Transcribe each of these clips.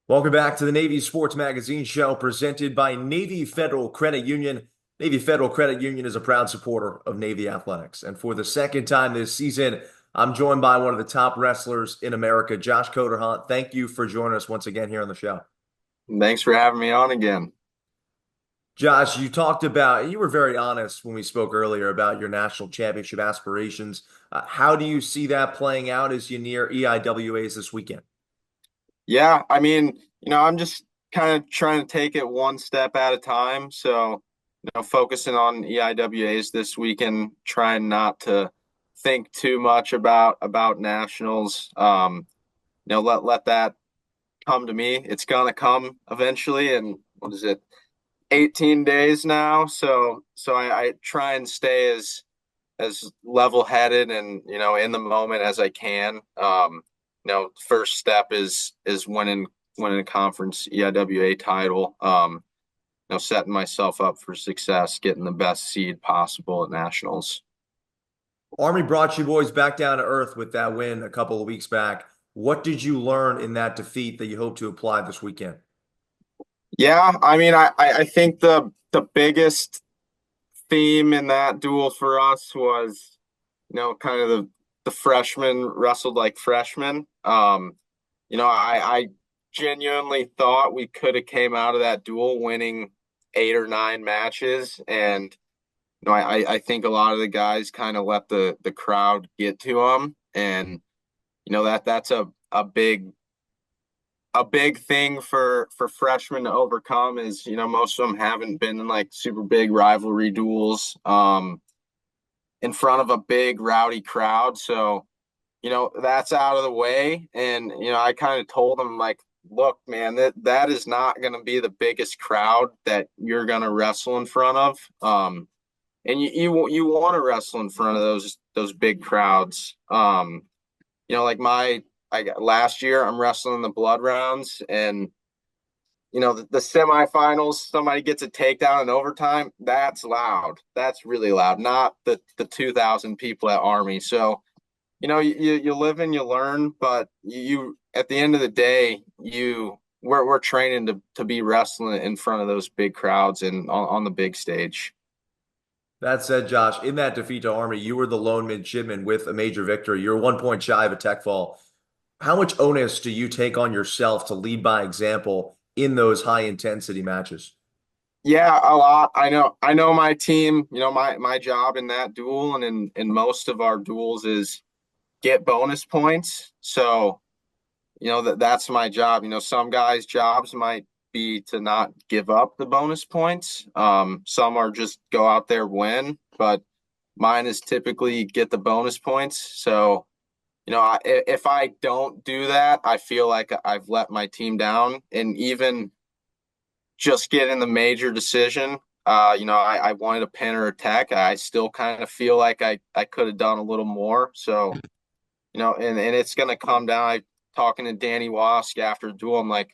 Welcome back to the Navy Sports Magazine show presented by Navy Federal Credit Union. Navy Federal Credit Union is a proud supporter of Navy athletics. And for the second time this season, I'm joined by one of the top wrestlers in America, Josh Koderhandt. Thank you for joining us once again here on the show. Thanks for having me on again. Josh, you were very honest when we spoke earlier about your national championship aspirations. How do you see that playing out as you near EIWAs this weekend? Yeah, I'm just kind of trying to take it one step at a time. So, focusing on EIWAs this weekend, trying not to think too much about nationals. Let that come to me. It's gonna come eventually, and what is it? 18 days now. So I try and stay as level headed and in the moment as I can. First step is winning a conference EIWA title. Setting myself up for success, getting the best seed possible at nationals. Army brought you boys back down to earth with that win a couple of weeks back. What did you learn in that defeat that you hope to apply this weekend? Yeah, I think the biggest theme in that duel for us was, kind of the freshmen wrestled like freshmen. I genuinely thought we could have came out of that duel winning 8 or 9 matches, and I think a lot of the guys kind of let the crowd get to them, and that's a big thing for freshmen to overcome is most of them haven't been in like super big rivalry duels in front of a big rowdy crowd. So that's out of the way. And I kind of told them, like, look, man, that is not going to be the biggest crowd that you're going to wrestle in front of. And you want to wrestle in front of those big crowds. Like last year I'm wrestling the blood rounds, and the semifinals, somebody gets a takedown in overtime. That's loud. That's really loud. Not the 2,000 people at Army. So you live and you learn, but you at the end of the day, we're training to be wrestling in front of those big crowds and on the big stage. That said, Josh, in that defeat to Army, you were the lone midshipman with a major victory. You're 1 point shy of a tech fall. How much onus do you take on yourself to lead by example in those high intensity matches? Yeah, a lot. I know my team, my job in that duel and in most of our duels is get bonus points. So, that's my job. Some guys' jobs might be to not give up the bonus points. Some are just go out there win, but mine is typically get the bonus points. So, if I don't do that, I feel like I've let my team down. And even just getting the major decision, I wanted a pin or a tech. I still kind of feel like I could have done a little more. So, and it's going to come down. Talking to Danny Wask after the duel, I'm like,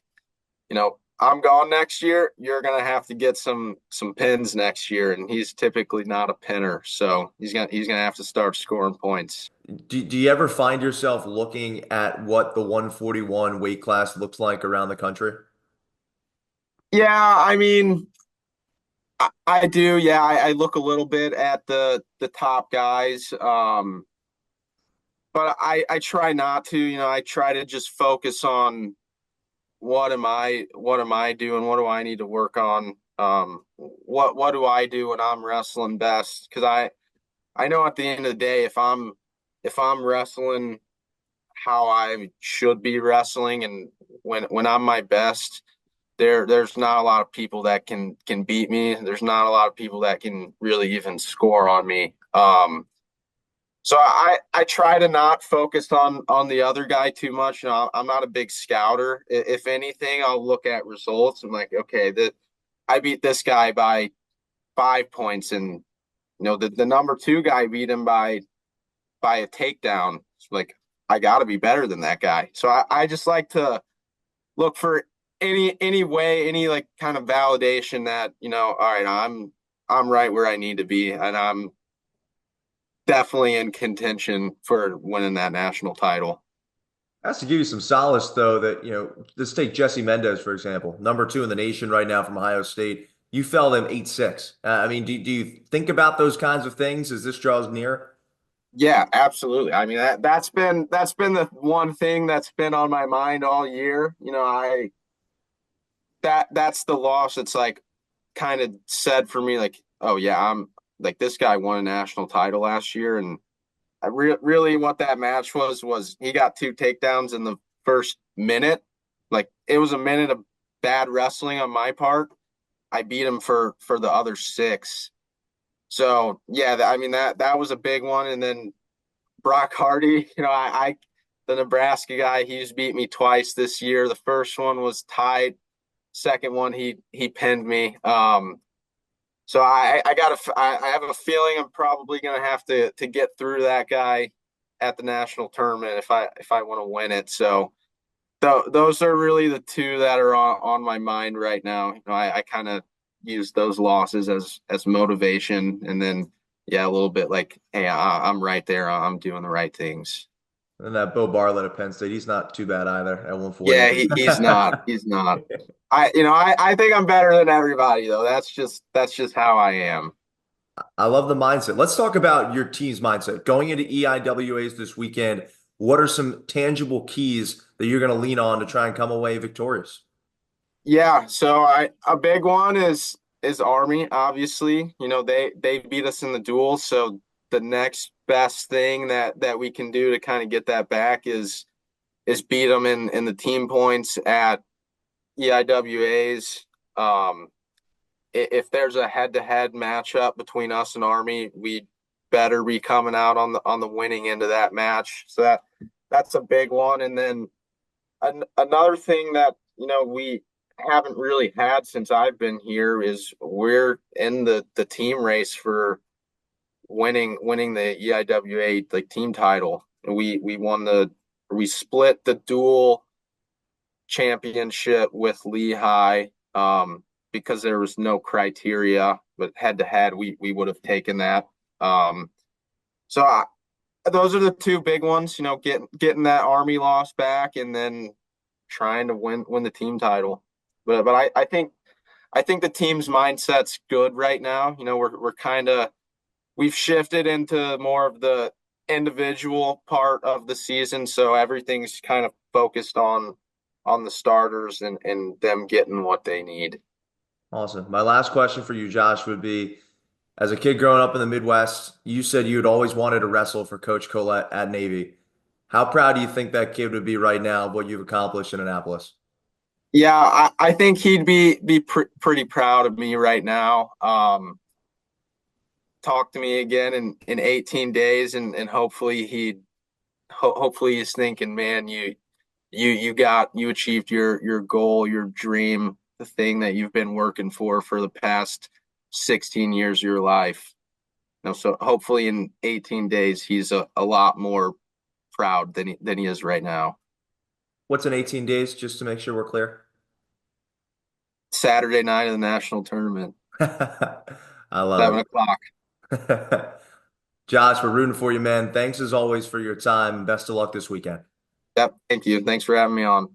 I'm gone next year. You're going to have to get some pins next year, and he's typically not a pinner, so he's gonna have to start scoring points. Do you ever find yourself looking at what the 141 weight class looks like around the country? Yeah, I do. Yeah, I look a little bit at the top guys, but I try not to. I try to just focus on what am I doing? What do I need to work on? What do I do when I'm wrestling best? Because I know at the end of the day, if I'm wrestling how I should be wrestling and when I'm my best, there's not a lot of people that can beat me. There's not a lot of people that can really even score on me. So I try to not focus on the other guy too much. I'm not a big scouter. If anything, I'll look at results. I'm like, okay, I beat this guy by 5 points, and the number two guy beat him by a takedown. It's like I got to be better than that guy. So I just like to look for any way, any like kind of validation that all right, I'm right where I need to be, and I'm definitely in contention for winning that national title. Has to give you some solace, though, that, let's take Jesse Mendez, for example, number two in the nation right now from Ohio State. You fell him 8-6. I mean, do you think about those kinds of things as this draws near? Yeah, absolutely. I mean that's been the one thing that's been on my mind all year. I that's the loss. It's like kind of said for me, like, oh yeah, I'm like this guy won a national title last year, and really what that match was he got two takedowns in the first minute. Like it was a minute of bad wrestling on my part. I beat him for the other six. So yeah, I mean that was a big one. And then Brock Hardy, I the Nebraska guy, he's beat me twice this year. The first one was tied. Second one, he pinned me. So I have a feeling I'm probably gonna have to get through that guy at the national tournament if I want to win it. So those are really the two that are on my mind right now. I kind of use those losses as motivation, and then yeah, a little bit like, hey, I'm right there. I'm doing the right things. And that Bo Bartlett at Penn State, he's not too bad either at 140. Yeah, he's not. He's not. I think I'm better than everybody though. That's just how I am. I love the mindset. Let's talk about your team's mindset. Going into EIWAs this weekend, what are some tangible keys that you're going to lean on to try and come away victorious? Yeah, so a big one is Army, obviously. They beat us in the duel, so the next best thing that we can do to kind of get that back is beat them in the team points at EIWAs. If there's a head-to-head matchup between us and Army, we better be coming out on the winning end of that match. So that's a big one. And then another thing that we haven't really had since I've been here is we're in the team race for winning the EIWA like team title. And we split the dual championship with Lehigh because there was no criteria, but head to head we would have taken that. So those are the two big ones. Getting that Army loss back, and then trying to win the team title. But I think the team's mindset's good right now. We're kind of we've shifted into more of the individual part of the season, so everything's kind of focused on the starters and them getting what they need. Awesome. My last question for you, Josh, would be as a kid growing up in the Midwest, you said you had always wanted to wrestle for Coach Collette at Navy. How proud do you think that kid would be right now of what you've accomplished in Annapolis? Yeah, I think he'd be pretty proud of me right now. Talk to me again in 18 days, and hopefully he's thinking, man, you achieved your goal, your dream, the thing that you've been working for the past 16 years of your life. So hopefully in 18 days he's a lot more proud than he is right now. What's in 18 days, just to make sure we're clear? Saturday night of the national tournament, I love 7 o'clock. it. Josh, we're rooting for you, man. Thanks as always for your time. Best of luck this weekend. Yep. Thank you. Thanks for having me on.